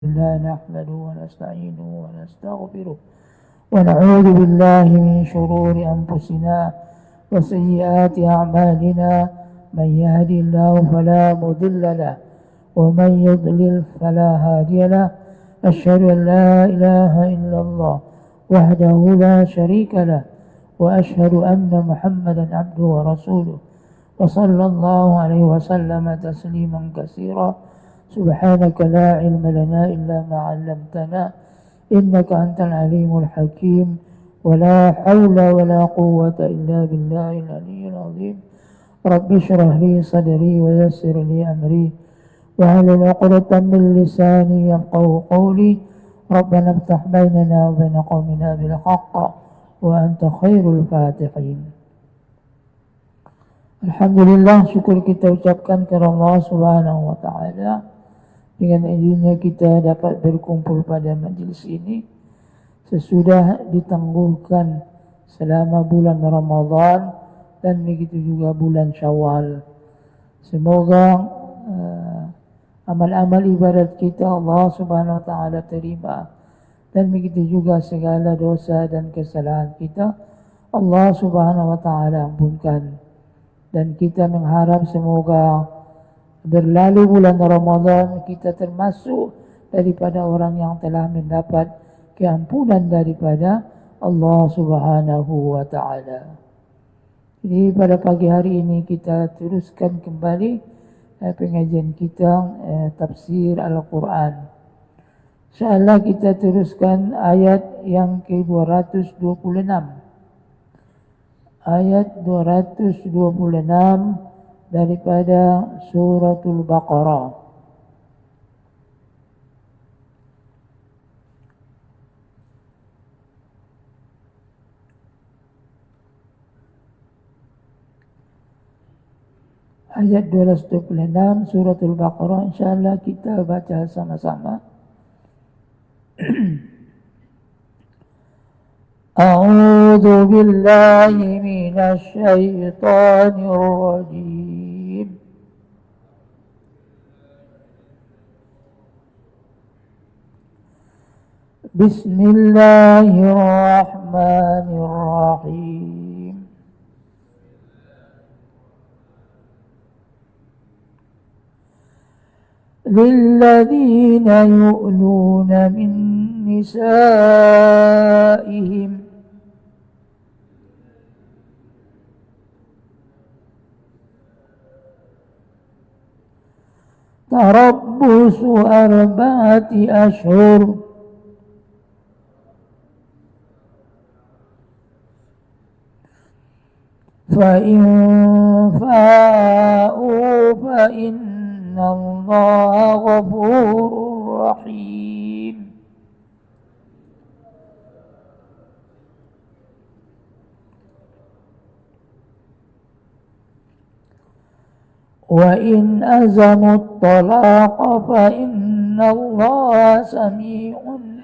لا نحمده ونستعينه ونستغفره ونعوذ بالله من شرور أنفسنا وسيئات أعمالنا من يهدي الله فلا مضل له ومن يضلل فلا هادي له أشهد أن لا إله إلا الله وحده لا شريك له وأشهد أن محمدا عبده ورسوله وصلى الله عليه وسلم تسليما كثيرا سبحانك لا علم لنا إلا ما علمتنا إنك أنت العليم الحكيم ولا حول ولا قوة إلا بالله العلي العظيم رب اشرح لي صدري ويسر لي أمري واحلل عقدة من لساني يفقهوا قولي ربنا افتح بيننا وبين قومنا بالحق وأنت خير الفاتحين. Alhamdulillah, syukur kita ucapkan kepada Allah Subhanahu wa taala. Dengan izinnya kita dapat berkumpul pada majlis ini sesudah ditangguhkan selama bulan Ramadan dan begitu juga bulan Syawal. Semoga amal-amal ibadat kita Allah Subhanahu wa taala terima dan begitu juga segala dosa dan kesalahan kita Allah Subhanahu wa taala ampunkan. Dan kita mengharap semoga berlalu bulan Ramadan kita termasuk daripada orang yang telah mendapat keampunan daripada Allah Subhanahu wa taala. Jadi pada pagi hari ini kita teruskan kembali pengajian kita tafsir Al-Quran. InsyaAllah kita teruskan ayat yang ke-226. Ayat 226 daripada suratul Baqarah. Ayat 226 suratul Baqarah, insyaAllah kita baca sama-sama. أعوذ بالله من الشيطان الرجيم بسم الله الرحمن الرحيم للذين يؤلون من نسائهم تربص 4 أشهر فإن فاءوا فإن الله غفور رحيم وإن أزموا الطلاق فإن الله سميع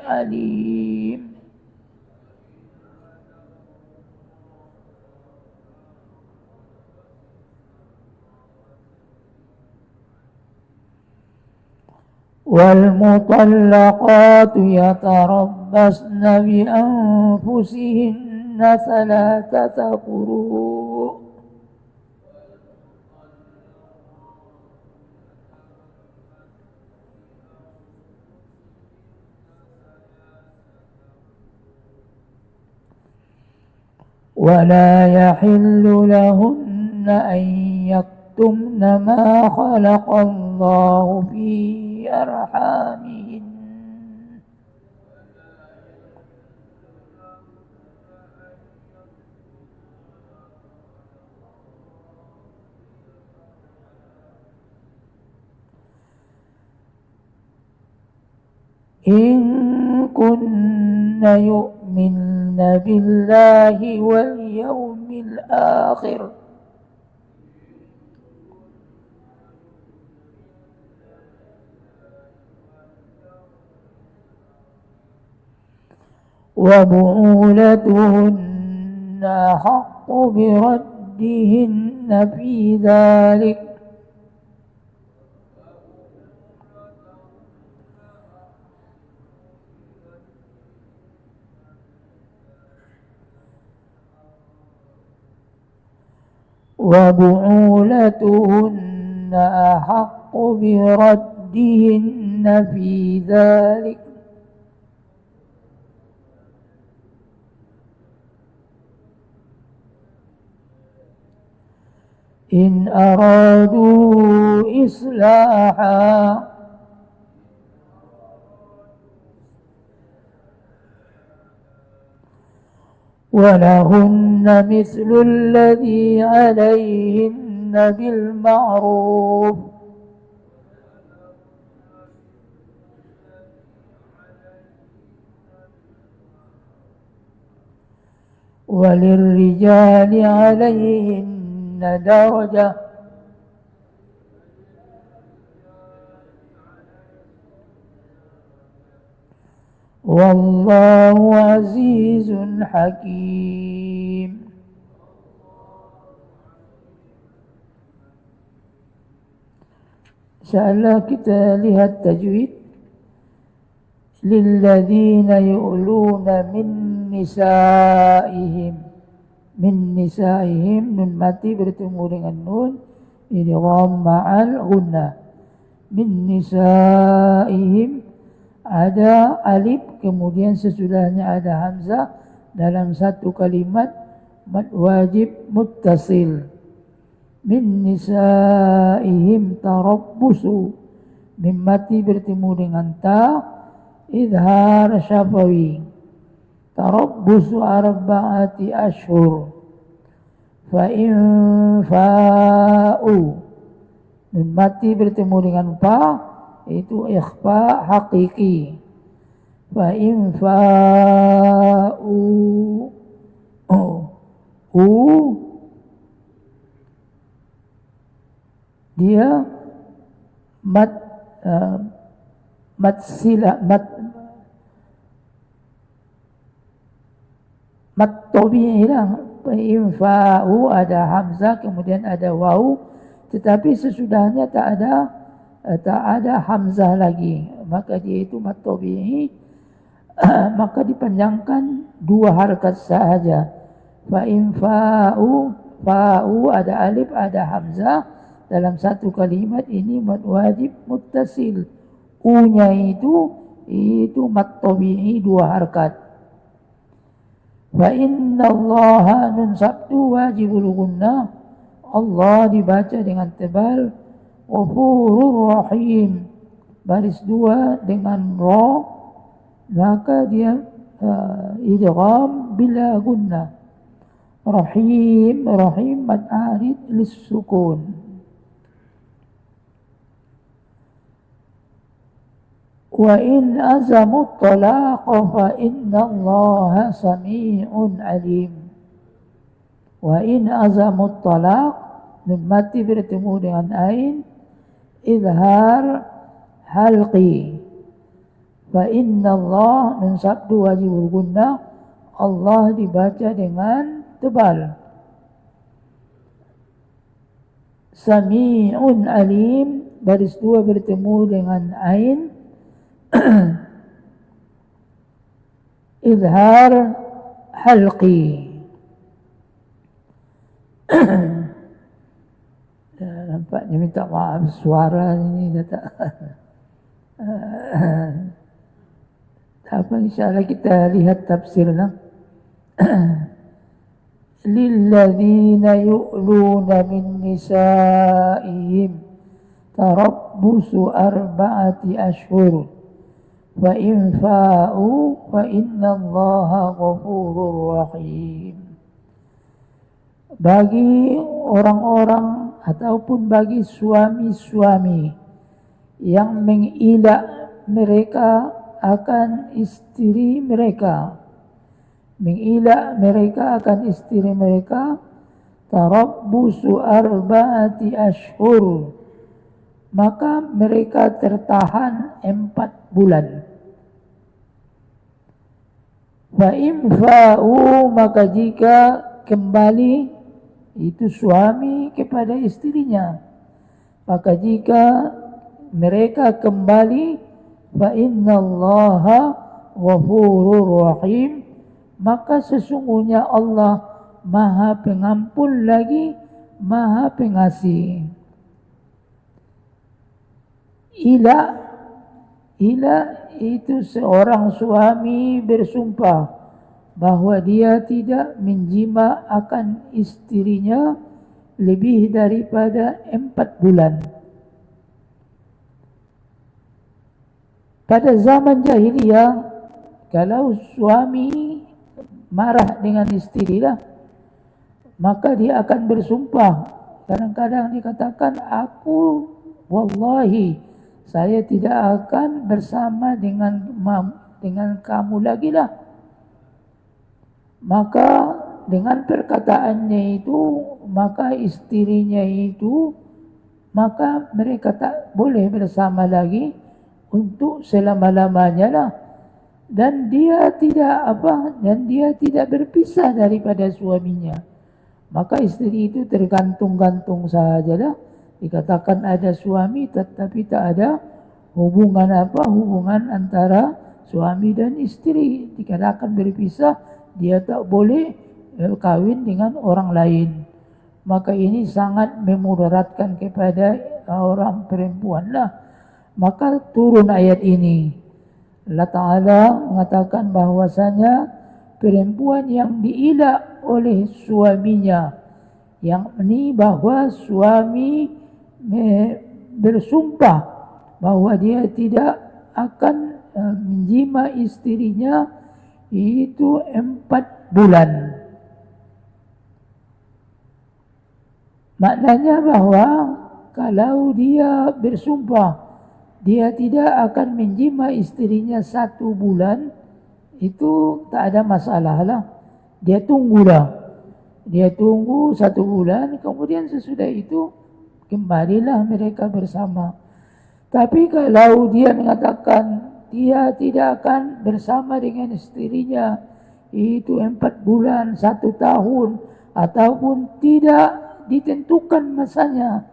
عليم والمطلقات يتربصن بأنفسهن 3 قروء ولا يحل لهن أن يكتمن ما خلق الله في أرحامهن إن كن يؤمن بالله واليوم الآخر وبعولتهن أحق بردهن في ذلك وبعولتهن أحق بردهن في ذلك إن أرادوا إصلاحا ولهن مثل الذي عليهن بالمعروف وللرجال عليهن درجة والله عزيز حكيم. InsyaAllah kita lihat tajwid. Lilladzina yu'luna min nisaihim. Min nisaihim, nun mati bertemu dengan nun idgham ma'al gunna. Min nisaihim, ada alif kemudian sesudahnya ada hamzah dalam satu kalimat mad wajib muttasil. Min nisaihim tarabbusu, mim mati bertemu dengan ta idhar syafawi. Tarabbusu arba'ati ashhur. Fa in fa'u, nun mati bertemu dengan fa itu ikhfa hakiki. Fa in fa'u dia mat sila mat tabi'i lah. Fa in fa'u ada hamzah kemudian ada waw, tetapi sesudahnya tak ada hamzah lagi, maka dia itu mat tabi'i. Maka dipanjangkan dua harakat sahaja. Fa in fa'u ada alif ada hamzah dalam satu kalimat, ini mad wajib muttasil. U-nya itu mat tabi'i dua harakat. Fa inna allaha, nun sabtu wajibul gunnah, Allah dibaca dengan tebal. Ghafurur rahim, baris dua dengan ra, maka dia idgham bila gunnah. Rahim mad arid lis sukun. Wa in azamu talaq fa inna allaha sami'un alim. Wa in azamu talaq, nun mati bertemu dengan ain izhar halqi. Fa inna Allah, nun sabdu wajibul gunnah, Allah dibaca dengan tebal. Sami'un alim, baris dua bertemu dengan ain izhar halqi. Nampaknya minta maaf suara ini tak apa, insyaAllah kita lihat tafsirnya. Lilladzina yu'luna min nisaihim tarabbusu arba'ati ashhur. Fa in fa'u fa inna allaha ghafurur rahim. Bagi orang-orang ataupun bagi suami-suami yang mengilak mereka akan istri mereka, mengilak mereka akan istri mereka, tarabbusu arba'ati ashhur, maka mereka tertahan 4 bulan. Fa in fa'u, maka jika kembali itu suami kepada istrinya, maka jika mereka kembali, fa innallaha ghafurur rahim, maka sesungguhnya Allah Maha Pengampun lagi Maha Pengasih. Ila itu seorang suami bersumpah bahwa dia tidak menjima akan istrinya lebih daripada 4 bulan. Pada zaman jahiliyah, kalau suami marah dengan istri lah, maka dia akan bersumpah. Kadang-kadang dikatakan, aku wallahi saya tidak akan bersama dengan kamu lagi lah. Maka dengan perkataannya itu, maka istrinya itu, maka mereka tak boleh bersama lagi untuk selama-lamanya lah. Dan dia tidak berpisah daripada suaminya. Maka istri itu tergantung-gantung sajalah. Dikatakan ada suami tetapi tak ada hubungan antara suami dan istri. Dikatakan berpisah, dia tak boleh kawin dengan orang lain. Maka ini sangat memudaratkan kepada orang perempuan lah. Maka turun ayat ini. Allah Ta'ala mengatakan bahwasanya perempuan yang diilah oleh suaminya, yang ini bahwa suami bersumpah bahwa dia tidak akan menjima istrinya itu 4 bulan. Maknanya bahwa kalau dia bersumpah dia tidak akan menjima istrinya 1 bulan, itu tak ada masalah lah. Dia tunggulah. Dia tunggu 1 bulan, kemudian sesudah itu kembalilah mereka bersama. Tapi kalau dia mengatakan dia tidak akan bersama dengan istrinya itu 4 bulan, 1 tahun, ataupun tidak ditentukan masanya,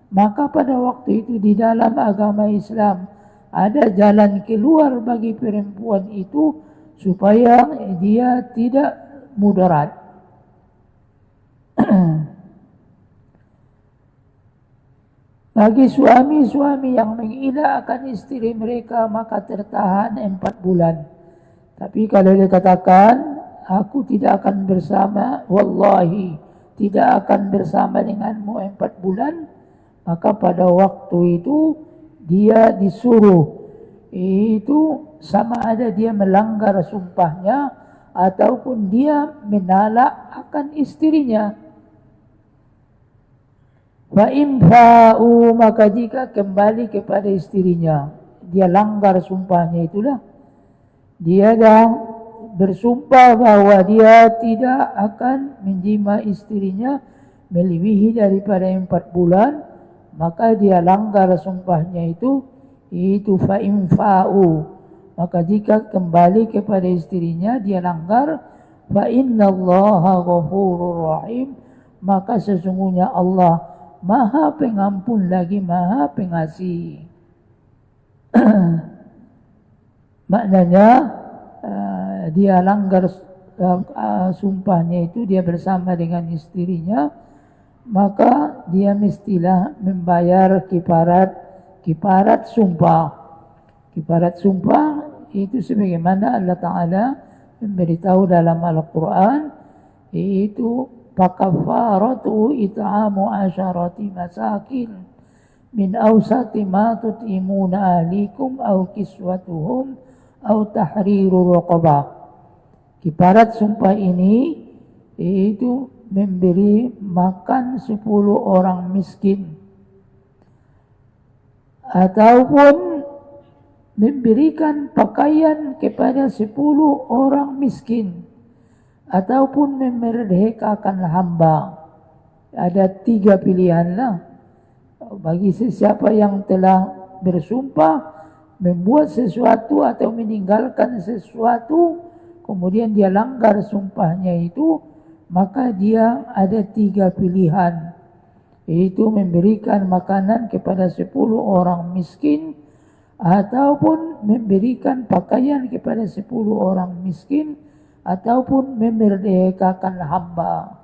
maka pada waktu itu di dalam agama Islam ada jalan keluar bagi perempuan itu supaya dia tidak mudarat. Bagi suami-suami yang mengilah akan istri mereka, maka tertahan 4 bulan. Tapi kalau dia katakan, aku tidak akan bersama, wallahi tidak akan bersama denganmu 4 bulan, maka pada waktu itu dia disuruh, itu sama ada dia melanggar sumpahnya ataupun dia menolak akan istrinya. Fa'in fa'u, maka jika kembali kepada istrinya, dia langgar sumpahnya itulah. Dia dah bersumpah bahwa dia tidak akan menjima istrinya melebihi daripada 4 bulan, maka dia langgar sumpahnya itu fa'in fa'u. Maka jika kembali kepada istrinya dia langgar, fa'innallaha ghafurur rahim, maka sesungguhnya Allah Maha Pengampun lagi Maha Pengasih. Maknanya dia langgar sumpahnya itu, dia bersama dengan istrinya, maka dia mestilah membayar kifarat sumpah. Kifarat sumpah itu sebagaimana Allah Ta'ala memberitahu dalam Al-Quran, itu fakafaratu it'amu 'asharati masakin min awsati ma tut'imuna ahlikum aw kiswatuhum aw tahriru raqabah. Kifarat sumpah ini itu memberi makan 10 orang miskin ataupun memberikan pakaian kepada 10 orang miskin ataupun memerdekakan hamba. Ada 3 pilihan lah. Bagi sesiapa yang telah bersumpah membuat sesuatu atau meninggalkan sesuatu, kemudian dia langgar sumpahnya itu, maka dia ada 3 pilihan, yaitu memberikan makanan kepada 10 orang miskin ataupun memberikan pakaian kepada 10 orang miskin ataupun memerdekakan hamba.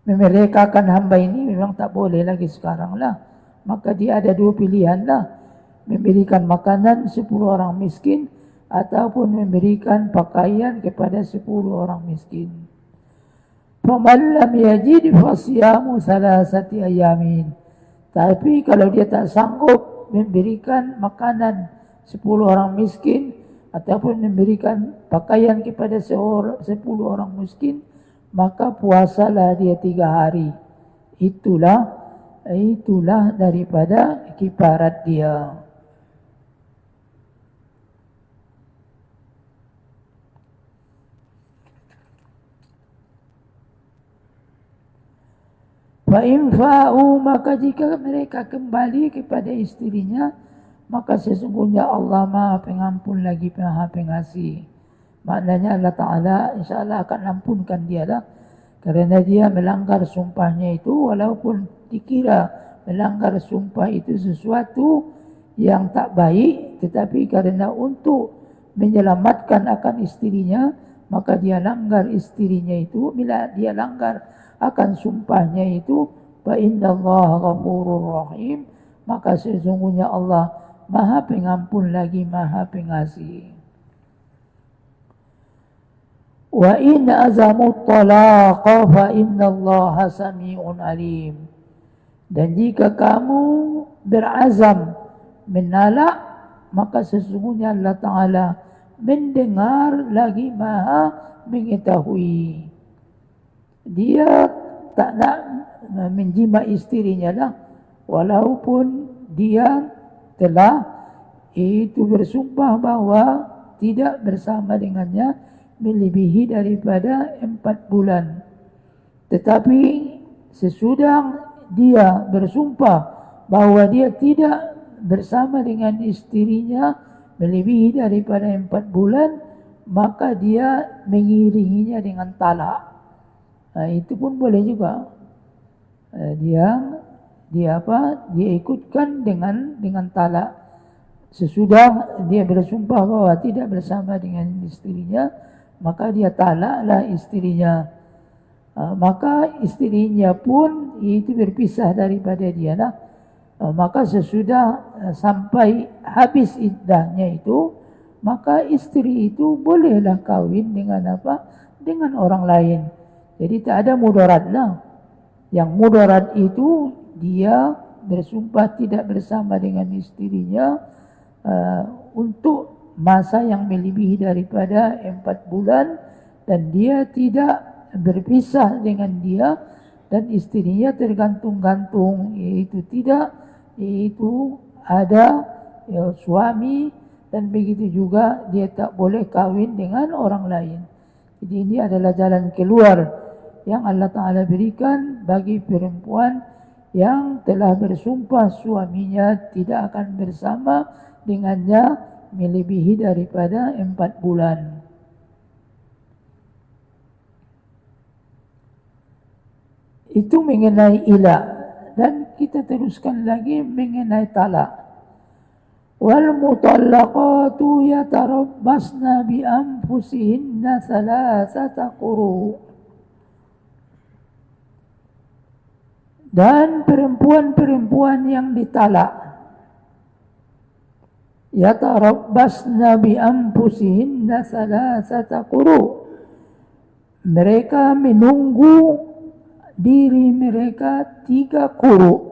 Memerdekakan hamba ini memang tak boleh lagi sekarang lah. Maka dia ada dua pilihan lah. Memberikan makanan 10 orang miskin ataupun memberikan pakaian kepada 10 orang miskin. Faman lam yajid fasiyamu salasati ayamin. Tapi kalau dia tak sanggup memberikan makanan 10 orang miskin ataupun memberikan pakaian kepada 10 orang miskin, maka puasalah dia 3 hari. Itulah daripada kifarat dia. Fa'in fa'u, maka jika mereka kembali kepada isterinya, maka sesungguhnya Allah Maha Pengampun lagi Maha Pengasih. Maknanya Allah Ta'ala insyaAllah akan ampunkan dia lah. Kerana dia melanggar sumpahnya itu, walaupun dikira melanggar sumpah itu sesuatu yang tak baik, tetapi kerana untuk menyelamatkan akan isterinya, maka dia langgar isterinya itu. Bila dia langgar akan sumpahnya itu, fa innallaha ghafurur rahim, maka sesungguhnya Allah Maha Pengampun lagi Maha Pengasih. Wa in azamu talaqa fa innallaha sami'un alim. Dan jika kamu berazam menalak, maka sesungguhnya Allah Ta'ala mendengar lagi Maha mengetahui. Dia tak nak menjima isterinya lah, walaupun dia telah itu bersumpah bahawa tidak bersama dengannya melebihi daripada 4 bulan. Tetapi sesudah dia bersumpah bahawa dia tidak bersama dengan isterinya melebihi daripada 4 bulan, maka dia mengiringinya dengan talak. Itu pun boleh juga. Dia ikutkan dengan talak. Sesudah dia bersumpah bahawa tidak bersama dengan isterinya, maka dia talaklah isterinya. Maka isterinya pun itu berpisah daripada dia lah. Maka sesudah sampai habis iddahnya itu, maka isteri itu bolehlah kahwin dengan apa? Dengan orang lain. Jadi tak ada mudarat lah. Yang mudarat itu dia bersumpah tidak bersama dengan isterinya untuk masa yang melebihi daripada 4 bulan, dan dia tidak berpisah dengan dia, dan isterinya tergantung-gantung, iaitu ada suami, dan begitu juga dia tak boleh kahwin dengan orang lain. Jadi ini adalah jalan keluar yang Allah Ta'ala berikan bagi perempuan yang telah bersumpah suaminya tidak akan bersama dengannya melebihi daripada 4 bulan. Itu mengenai ilah. Dan kita teruskan lagi mengenai talak. Wal mutallaqatu yatarabbasna bi anfusihinna thalathata quru'. Dan perempuan-perempuan yang ditalak, yatarabbasna bi anfusihinna thalathata quru'. Mereka menunggu diri mereka 3 quru'.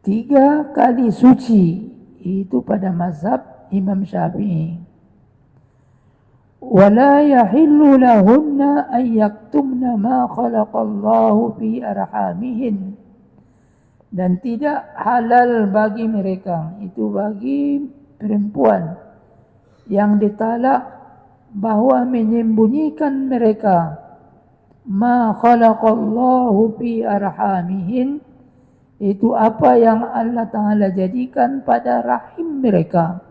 3 kali suci. Itu pada mazhab Imam Syafi'i. وَلَا يَحِلُّ لَهُنَّ أَنْ يَكْتُمْنَ مَا خَلَقَ اللَّهُ فِي أَرْحَامِهِنْ. Dan tidak halal bagi mereka, itu bagi perempuan yang ditalak, bahawa menyembunyikan mereka ma khalaqallahu fi arhamihin, itu apa yang Allah Ta'ala jadikan pada rahim mereka.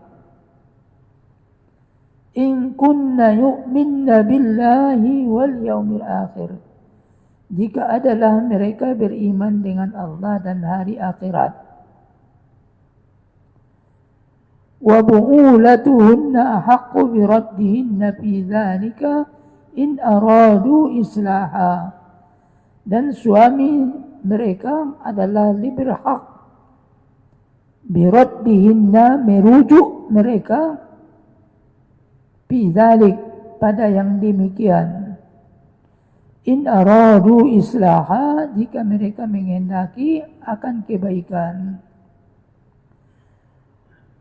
In kunna yu'minna billahi wal yawmil akhir. Jika adalah mereka beriman dengan Allah dan hari akhirat. Wa bu'ulatuhunna ahaqqu biraddihinna fi dhalika in aradu islaha, dan suami mereka adalah lebih berhak biraddihinna, merujuk mereka bidzalik, pada yang demikian. In aradu islaha, jika mereka menghendaki akan kebaikan.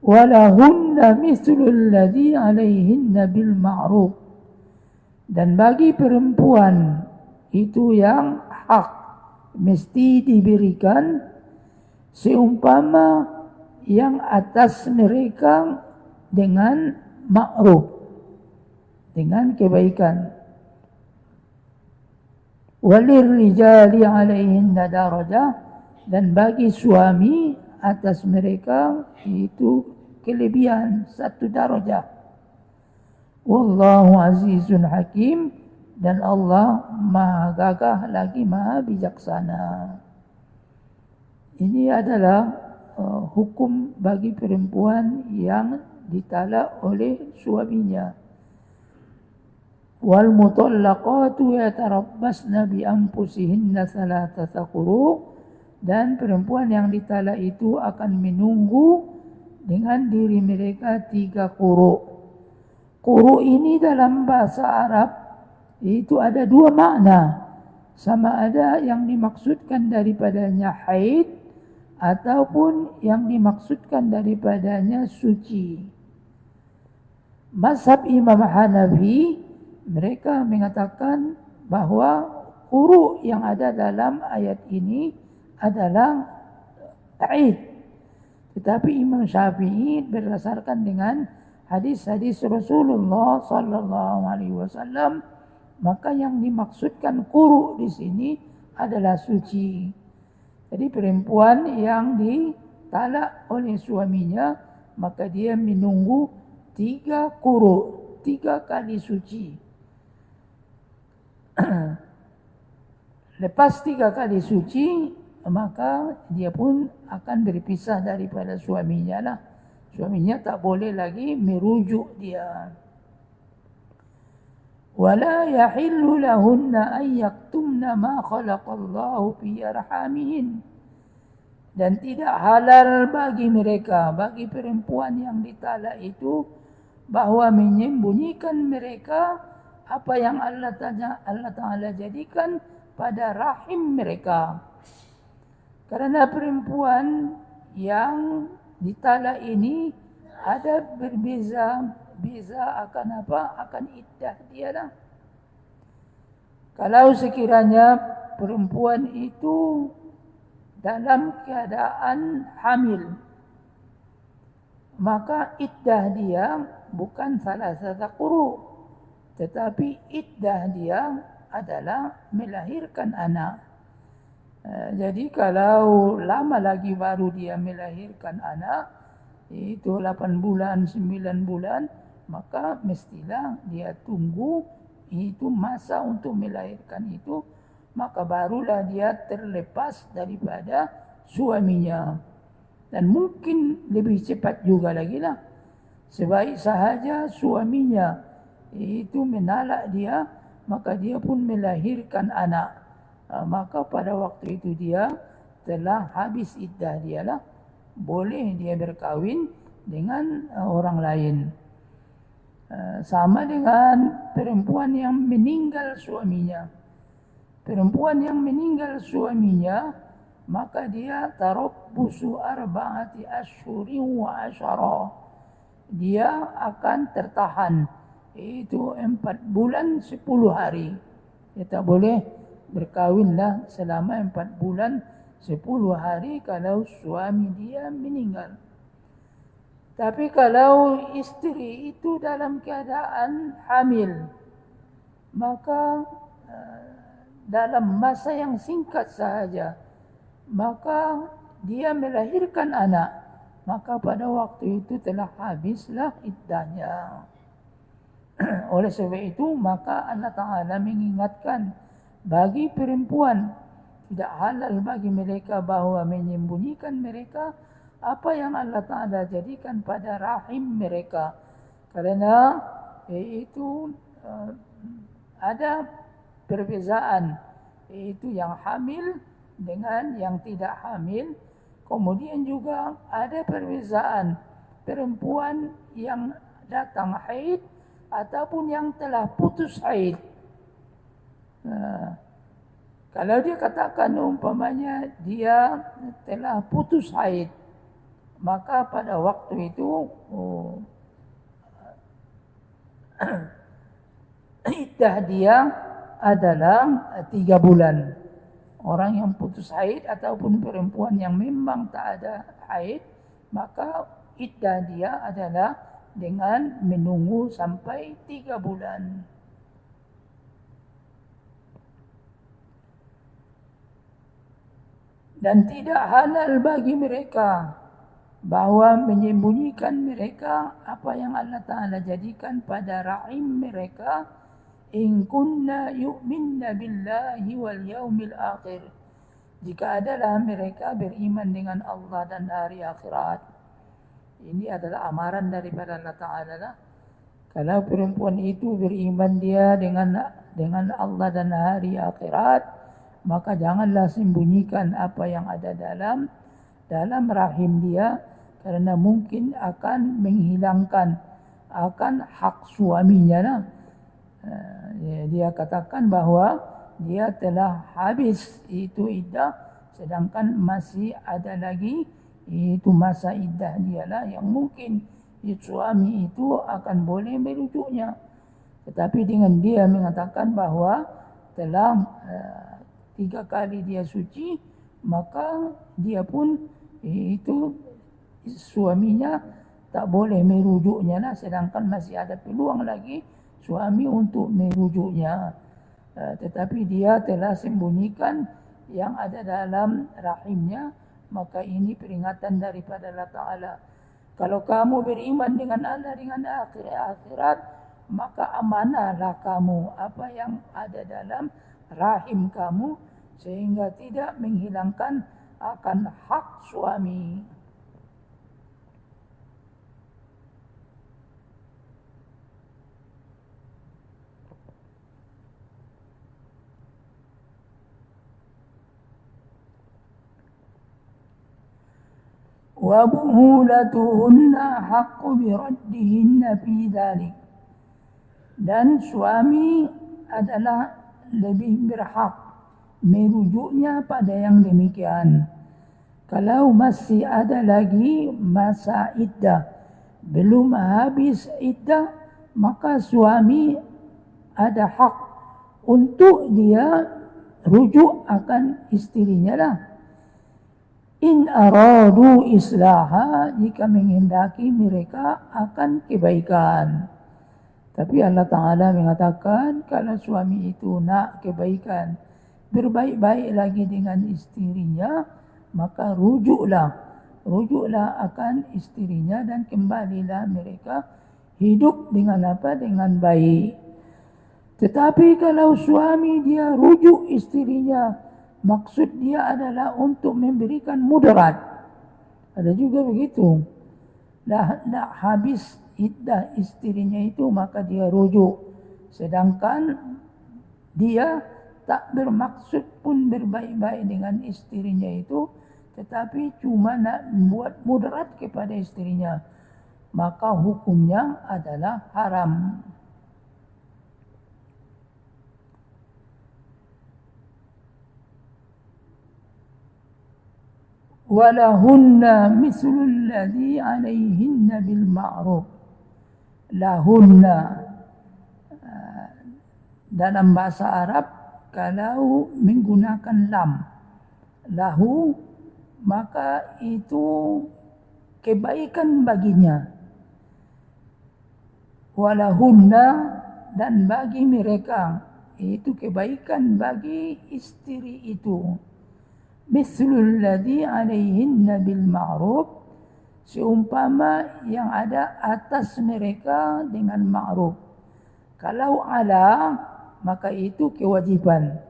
Walahunna mislul ladzi alaihinna bil ma'ruf, dan bagi perempuan itu yang hak mesti diberikan seumpama yang atas mereka dengan ma'ruf, dengan kebaikan. Walirrijali alaihinna darajah, dan bagi suami atas mereka itu kelebihan satu darajah. Wallahu azizun hakim, dan Allah maha gagah lagi maha bijaksana. Ini adalah hukum bagi perempuan yang ditalak oleh suaminya. Wal mutallaqatu yatarabbasna bi anfusihinna thalathata quru', dan perempuan yang ditalak itu akan menunggu dengan diri mereka 3 quru'. Quru' ini dalam bahasa Arab itu ada 2 makna. Sama ada yang dimaksudkan daripadanya haid ataupun yang dimaksudkan daripadanya suci. Mazhab Imam Hanafi, mereka mengatakan bahwa quru' yang ada dalam ayat ini adalah haid. Tetapi Imam Syafi'i berdasarkan dengan hadis-hadis Rasulullah sallallahu alaihi wasallam, maka yang dimaksudkan quru' di sini adalah suci. Jadi perempuan yang ditalak oleh suaminya, maka dia menunggu 3 quru', 3 kali suci. Lepas 3 kali suci, maka dia pun akan berpisah daripada suaminya lah. Suaminya tak boleh lagi merujuk dia. Wala yahillu lahunna an yaktumna ma khalaqallahu fi arhamihin, dan tidak halal bagi mereka, bagi perempuan yang ditalak itu, bahwa menyembunyikan mereka apa yang Allah Ta'ala jadikan pada rahim mereka. Karena perempuan yang ditalak ini ada berbeza akan apa? Akan iddah dia lah. Kalau sekiranya perempuan itu dalam keadaan hamil, maka iddah dia bukan salah satu quru', tetapi iddah dia adalah melahirkan anak. Jadi kalau lama lagi baru dia melahirkan anak, itu 8 bulan, 9 bulan, maka mestilah dia tunggu itu masa untuk melahirkan itu, maka barulah dia terlepas daripada suaminya. Dan mungkin lebih cepat juga lagi lah. Sebaik sahaja suaminya itu menalak dia, maka dia pun melahirkan anak. Maka pada waktu itu dia telah habis iddah dia lah. Boleh dia berkahwin dengan orang lain. Sama dengan perempuan yang meninggal suaminya. Perempuan yang meninggal suaminya, maka dia tarabbusu 4 ashhurin wa asyara. Dia akan tertahan itu 4 bulan 10 hari. Dia tak boleh berkahwinlah selama 4 bulan 10 hari kalau suami dia meninggal. Tapi kalau istri itu dalam keadaan hamil, maka dalam masa yang singkat sahaja, maka dia melahirkan anak, maka pada waktu itu telah habislah iddahnya. Oleh sebab itu, maka Allah Ta'ala mengingatkan bagi perempuan, tidak halal bagi mereka bahawa menyembunyikan mereka apa yang Allah Ta'ala jadikan pada rahim mereka. Kerana itu ada perbezaan, yaitu yang hamil dengan yang tidak hamil. Kemudian juga ada perbezaan perempuan yang datang haid ataupun yang telah putus haid. Kalau dia katakan umpamanya dia telah putus haid, maka pada waktu itu iddah dia adalah 3 bulan. Orang yang putus haid ataupun perempuan yang memang tak ada haid, maka iddah dia adalah dengan menunggu sampai 3 bulan. Dan tidak halal bagi mereka bahwa menyembunyikan mereka apa yang Allah Ta'ala jadikan pada rahim mereka, in kunna yu'minna billahi wal yaumil akhir, jika adalah mereka beriman dengan Allah dan hari akhirat. Ini adalah amaran daripada Allah Ta'ala lah. Kalau perempuan itu beriman dia dengan Allah dan hari akhirat, maka janganlah sembunyikan apa yang ada dalam rahim dia, karena mungkin akan menghilangkan akan hak suaminya lah. Dia katakan bahwa dia telah habis itu iddah, sedangkan masih ada lagi itu masa iddah dia lah yang mungkin suami itu akan boleh merujuknya. Tetapi dengan dia mengatakan bahwa telah 3 kali dia suci, maka dia pun itu suaminya tak boleh merujuknya lah, sedangkan masih ada peluang lagi suami untuk merujuknya. Tetapi dia telah sembunyikan yang ada dalam rahimnya, maka ini peringatan daripada Allah Ta'ala. Kalau kamu beriman dengan Allah, dengan akhirat, maka amanahlah kamu apa yang ada dalam rahim kamu, sehingga tidak menghilangkan akan hak suami. Wa buhulatuhunna haqqu biraddihinna fi dhalik, dan suami adalah lebih berhak merujuknya pada yang demikian. Kalau masih ada lagi masa iddah, belum habis iddah, maka suami ada hak untuk dia rujuk akan istrinya lah. In aradu islaha, jika menghendaki mereka akan kebaikan. Tapi Allah Ta'ala mengatakan kalau suami itu nak kebaikan, berbaik-baik lagi dengan istrinya, maka rujuklah akan istrinya dan kembalilah mereka hidup dengan apa? Dengan baik. Tetapi kalau suami dia rujuk istrinya, maksud dia adalah untuk memberikan mudarat. Ada juga begitu. Dah habis iddah istrinya itu, maka dia rujuk. Sedangkan dia tak bermaksud pun berbaik-baik dengan istrinya itu, tetapi cuma nak buat mudarat kepada istrinya, maka hukumnya adalah haram. Walahunna mislul ladzi 'alaihinna bil ma'ruf. Lahunna dalam bahasa Arab, kalau menggunakan lam, lahu, maka itu kebaikan baginya. Walahunna, dan bagi mereka, itu kebaikan bagi istri itu. Mislul ladzi 'alaihinna bil ma'ruf, seumpama yang ada atas mereka dengan ma'ruf. Kalau ala, maka itu kewajiban.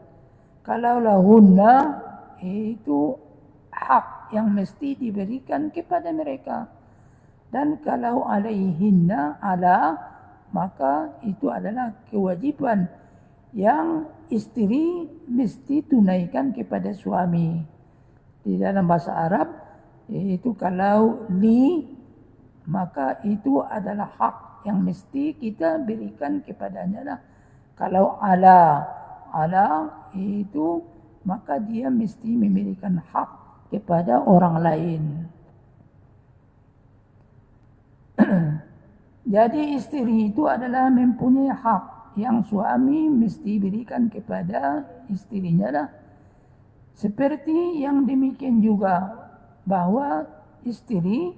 Kalau lahunna, itu hak yang mesti diberikan kepada mereka. Dan kalau alaihinna, ala, maka itu adalah kewajiban yang istri mesti tunaikan kepada suami. Di dalam bahasa Arab, itu kalau li, maka itu adalah hak yang mesti kita berikan kepadanya lah. Kalau ala itu maka dia mesti memberikan hak kepada orang lain. Jadi istri itu adalah mempunyai hak yang suami mesti berikan kepada istrinya lah. Seperti yang demikian juga bahwa istri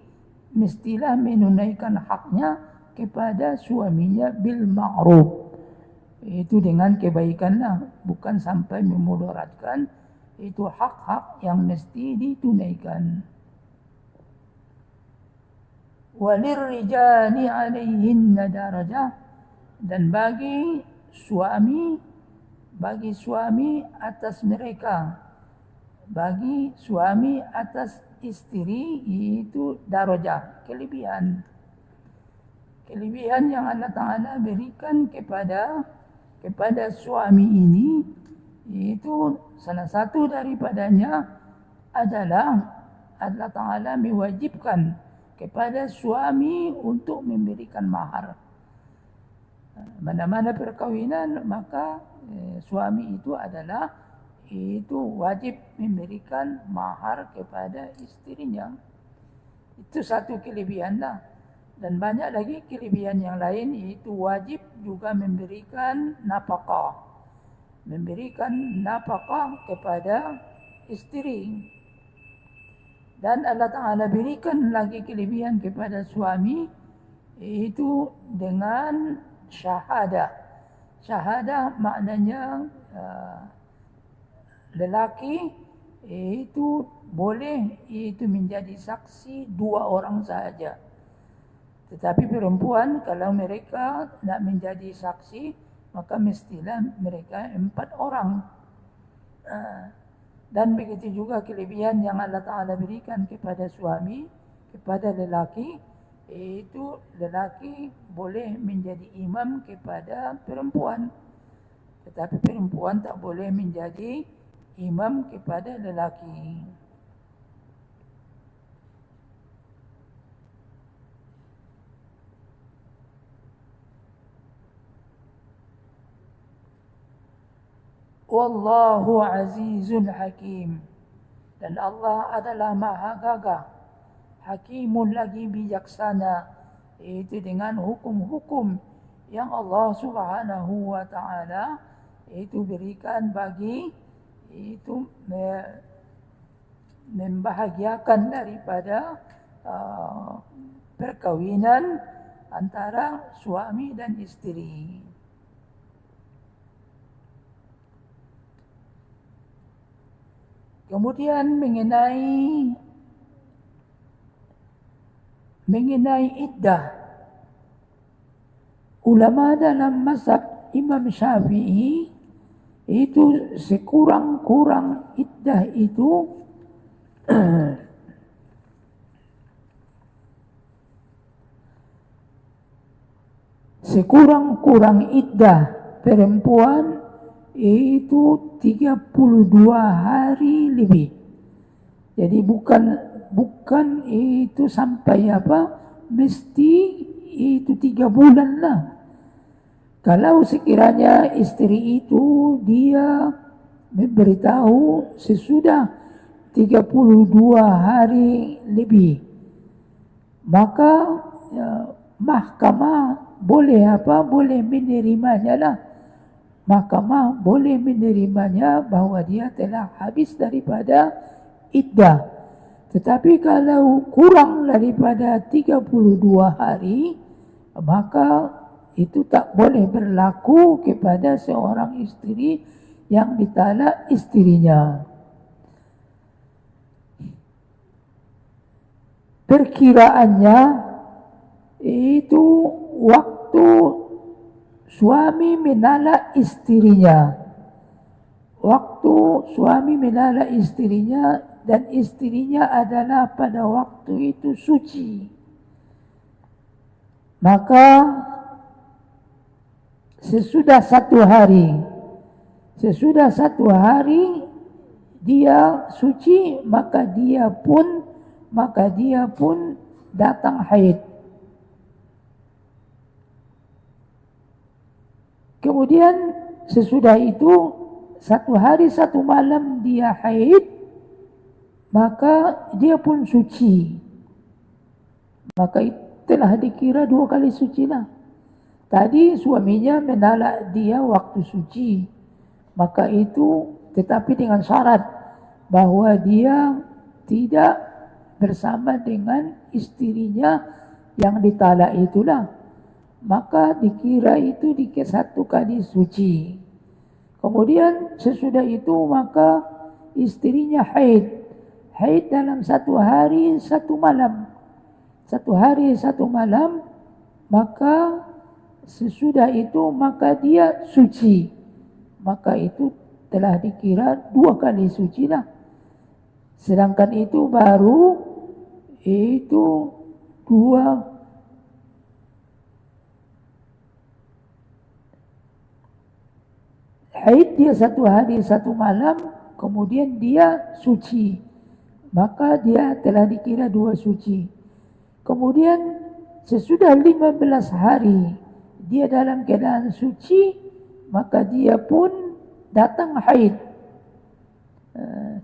mestilah menunaikan haknya kepada suaminya bil ma'ruf. Itu dengan kebaikan lah, bukan sampai memudaratkan. Itu hak-hak yang mesti ditunaikan. Walirrijali 'alaihinna darajah, dan bagi suami atas mereka, bagi suami atas istri itu darajah, kelebihan yang Allah Ta'ala berikan kepada suami ini. Itu salah satu daripadanya adalah Allah Ta'ala mewajibkan kepada suami untuk memberikan mahar. Mana-mana perkawinan, maka suami itu wajib memberikan mahar kepada istrinya. Itu satu kelebihan lah. Dan banyak lagi kelebihan yang lain, yaitu wajib juga memberikan nafkah. Memberikan nafkah kepada istri. Dan Allah Ta'ala berikan lagi kelebihan kepada suami, itu dengan syahadah. Syahadah maknanya lelaki itu boleh itu menjadi saksi 2 orang sahaja. Tetapi perempuan kalau mereka nak menjadi saksi, maka mestilah mereka 4 orang. Dan begitu juga kelebihan yang Allah Ta'ala berikan kepada suami, kepada lelaki, itu lelaki boleh menjadi imam kepada perempuan. Tetapi perempuan tak boleh menjadi imam kepada lelaki. Wallahu azizun hakim. Dan Allah adalah maha gagah, hakimun lagi bijaksana. Itu dengan hukum-hukum yang Allah Subhanahu wa Ta'ala itu berikan bagi itu membahagiakan daripada perkawinan antara suami dan istri. Kemudian mengenai iddah, ulama dalam mazhab Imam Syafi'i itu sekurang-kurang iddah itu sekurang-kurang iddah perempuan itu 32 hari lebih. Jadi bukan itu sampai mesti itu 3 bulan lah. Kalau sekiranya istri itu dia memberitahu sesudah 32 hari lebih, maka mahkamah boleh menerimanya lah. Mahkamah boleh menerimanya bahwa dia telah habis daripada iddah. Tetapi kalau kurang daripada 32 hari, maka itu tak boleh berlaku kepada seorang istri yang ditalak istrinya. Perkiraannya itu waktu suami menalak istrinya. Waktu suami menalak istrinya dan istrinya adalah pada waktu itu suci, maka sesudah 1 hari Sesudah 1 hari dia suci, maka dia pun datang haid. Kemudian sesudah itu 1 hari 1 malam dia haid, maka dia pun suci. Maka telah dikira 2 kali suci lah. Tadi suaminya menalak dia waktu suci, maka itu tetapi dengan syarat bahwa dia tidak bersama dengan istrinya yang ditalak itulah, maka dikira itu 1 kali suci. Kemudian sesudah itu maka istrinya haid dalam 1 hari 1 malam. 1 hari 1 malam, maka sesudah itu maka dia suci. Maka itu telah dikira 2 kali suci lah. Sedangkan itu baru itu 2 haid dia 1 hari 1 malam, kemudian dia suci. Maka dia telah dikira 2 suci. Kemudian sesudah 15 hari dia dalam keadaan suci, maka dia pun datang haid.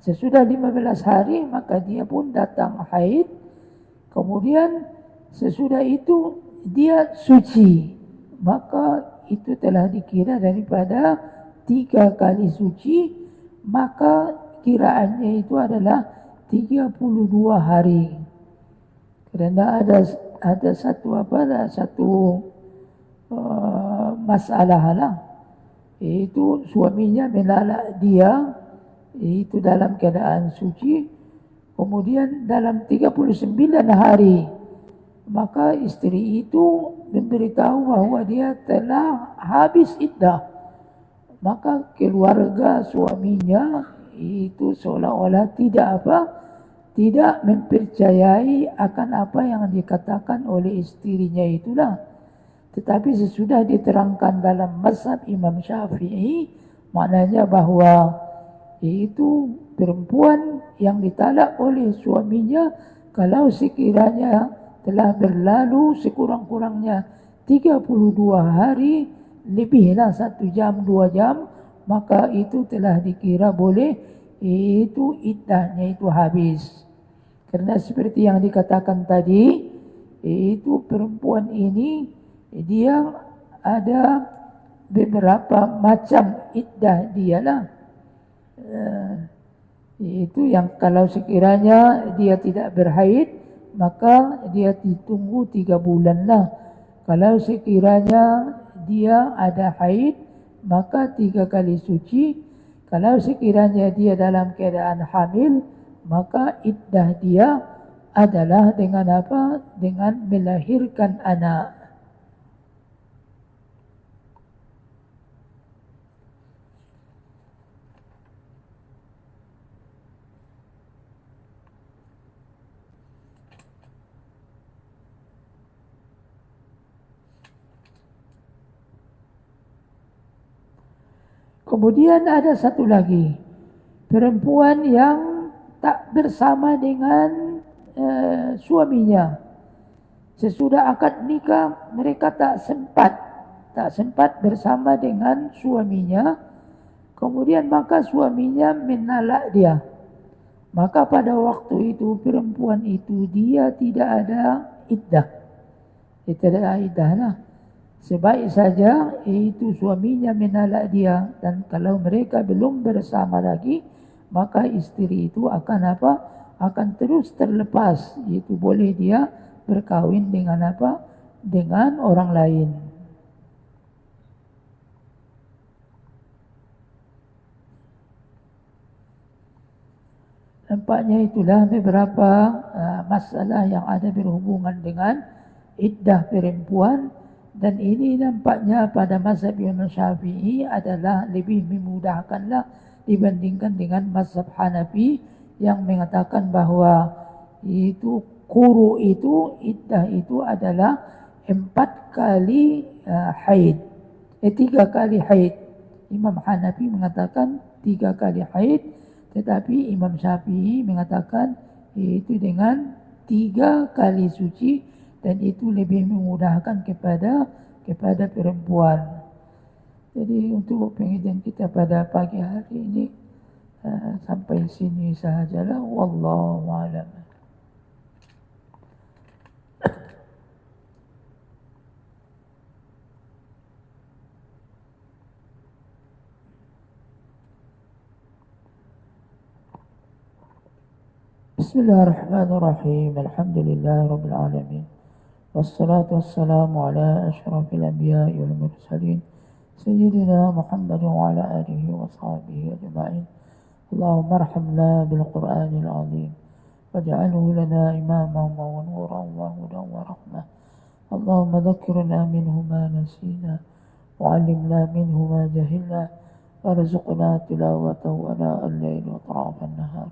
Sesudah 15 hari maka dia pun datang haid. Kemudian sesudah itu dia suci, maka itu telah dikira daripada 3 kali suci, maka kiraannya itu adalah 32 hari. Kerana ada satu masalah lah, itu suaminya menalak dia itu dalam keadaan suci, kemudian dalam 39 hari maka istri itu memberitahu bahwa dia telah habis iddah. Maka keluarga suaminya itu seolah-olah tidak mempercayai akan apa yang dikatakan oleh istrinya itulah. Tetapi sesudah diterangkan dalam mazhab Imam Syafi'i, maknanya bahwa itu perempuan yang ditalak oleh suaminya, kalau sekiranya telah berlalu sekurang-kurangnya 32 hari, lebihlah 1 jam 2 jam, maka itu telah dikira boleh, itu iddahnya itu habis. Karena seperti yang dikatakan tadi, itu perempuan ini dia ada beberapa macam iddah dia lah. Itu yang kalau sekiranya dia tidak berhaid, maka dia ditunggu 3 bulan lah. Kalau sekiranya dia ada haid, maka 3 kali suci. Kalau sekiranya dia dalam keadaan hamil, maka iddah dia adalah dengan apa? Dengan melahirkan anak. Kemudian ada satu lagi, perempuan yang tak bersama dengan suaminya. Sesudah akad nikah mereka tak sempat bersama dengan suaminya. Kemudian maka suaminya menalak dia. Maka pada waktu itu perempuan itu dia tidak ada iddah. Dia tidak ada iddah lah. Sebaik saja itu suaminya menalak dia, dan kalau mereka belum bersama lagi, maka istri itu akan apa? Akan terus terlepas. Itu boleh dia berkahwin dengan apa? Dengan orang lain. Nampaknya itulah beberapa masalah yang ada berhubungan dengan iddah perempuan. Dan ini nampaknya pada mazhab Imam Syafi'i adalah lebih memudahkanlah dibandingkan dengan mazhab Hanafi yang mengatakan bahwa itu quru itu iddah itu adalah 4 kali haid, 3 kali haid. Imam Hanafi mengatakan 3 kali haid, tetapi Imam Syafi'i mengatakan itu dengan 3 kali suci, dan itu lebih memudahkan kepada perempuan. Jadi untuk pengajian kita pada pagi hari ini sampai sini sahajalah. Wallahu a'lam. بسم الله الرحمن الرحيم. الحمد لله رب العالمين، والصلاة والسلام على أشرف الأنبياء والمرسلين سيدنا محمد وعلى آله وصحبه أجمعين. اللهم ارحمنا بالقرآن العظيم واجعله لنا إماما ونورا وهدى ورحمة. اللهم ذكرنا منه ما نسينا وعلمنا منه ما جهلنا وارزقنا تلاوته آناء الليل وأطراف النهار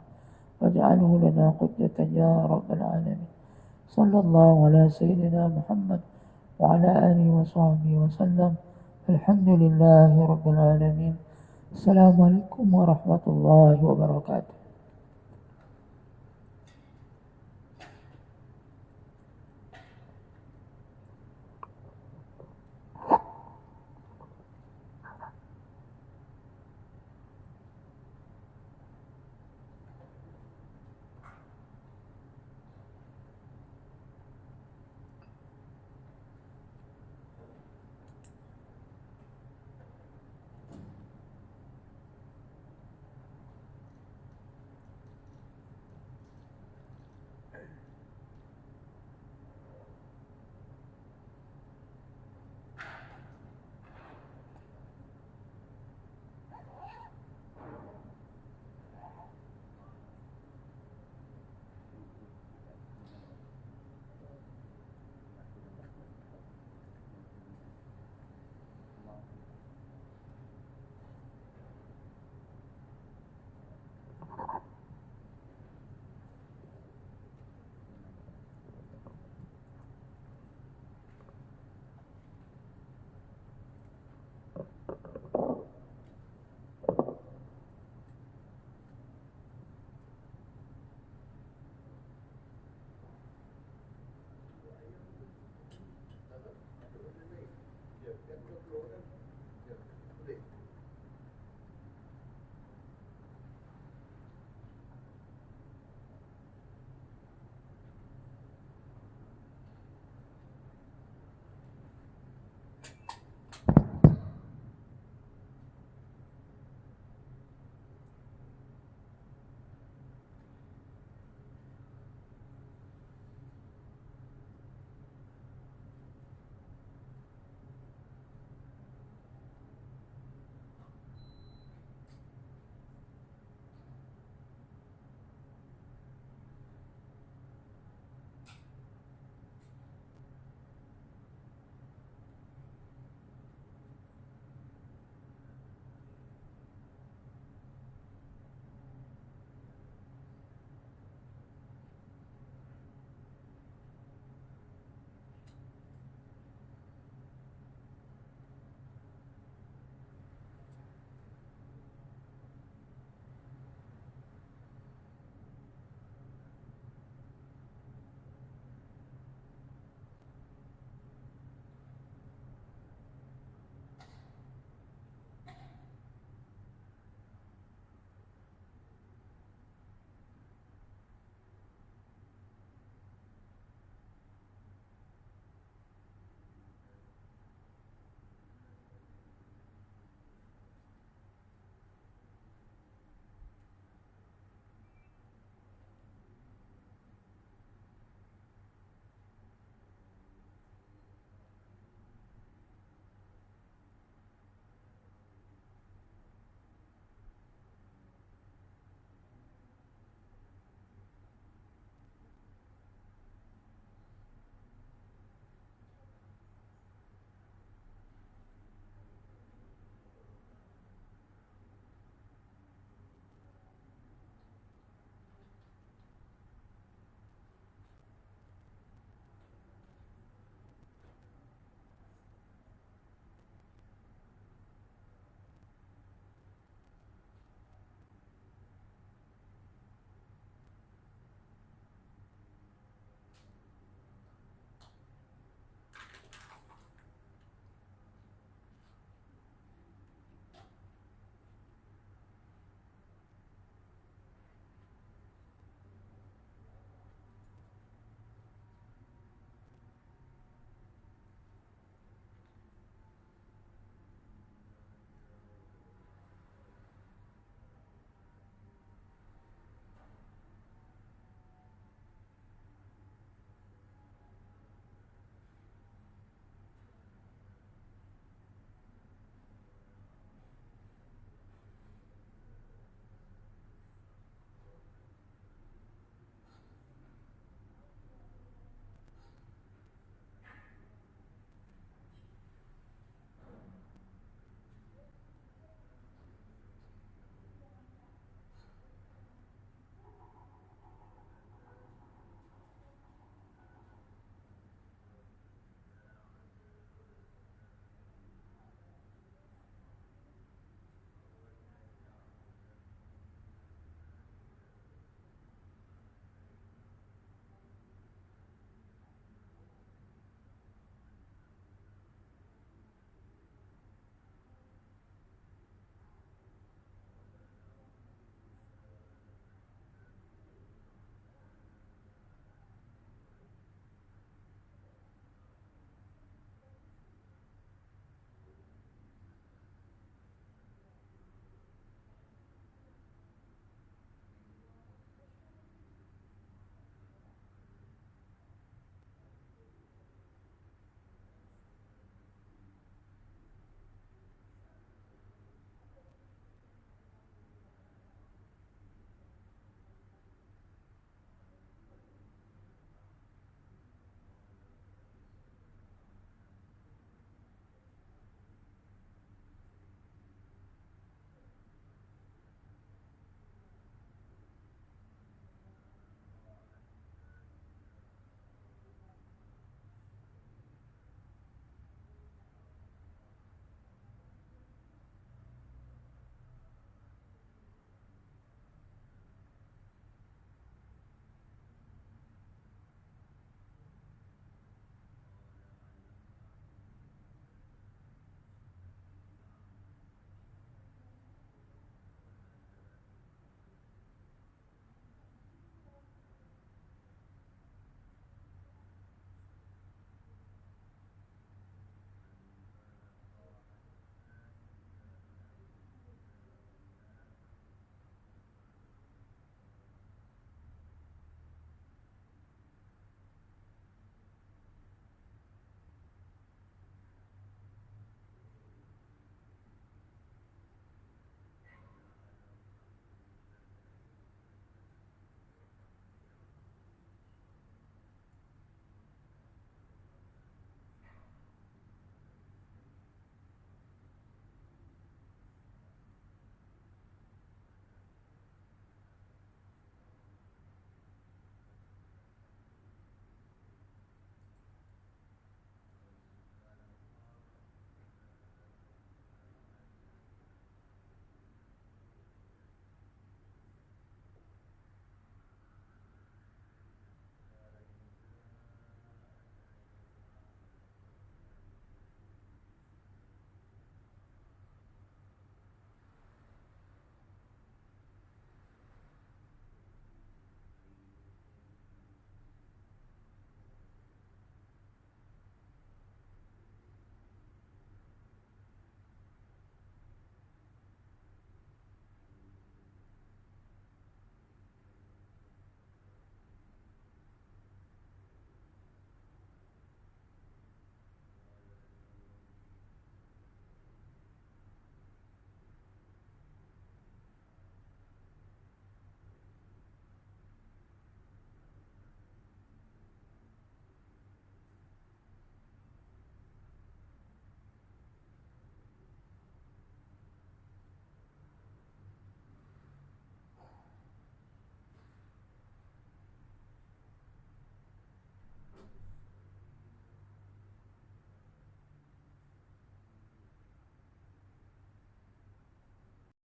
واجعله لنا حجة يا رب العالمين. صلى الله على سيدنا محمد وعلى آله وصحبه وسلم. الحمد لله رب العالمين. السلام عليكم ورحمة الله وبركاته.